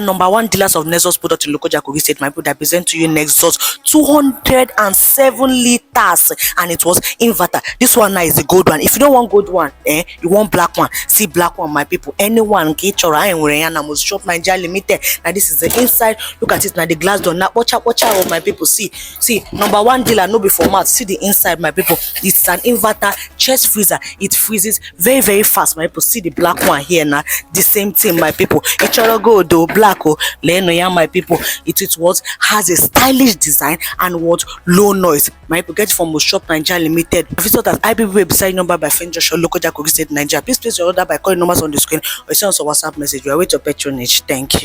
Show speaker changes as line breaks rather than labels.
Number one dealers of Nexus product in Lokoja, Kogi State, my people, that present to you Nexus 207 liters, and it was inverter. This one now is the gold one. If you don't want gold one, you want black one. See black one, my people. Anyone get your eye and must shop Nigeria Limited. Now this is the inside. Look at it now. The glass door. Now watch out, oh, my people. See, number one dealer, no before math. See the inside, my people. This is an inverter chest freezer. It freezes very, very fast, my people. See the black one here now. The same thing, my people. It's all gold though, black, oh, my people. It was has a stylish design and what low noise. My people, get from Shop Nigeria Limited. Visit us at IBB website number by Junction, Lokoja, Kogi State, Nigeria. Please place your order by calling numbers on the screen or send us a WhatsApp message. We await your patronage. Thank you.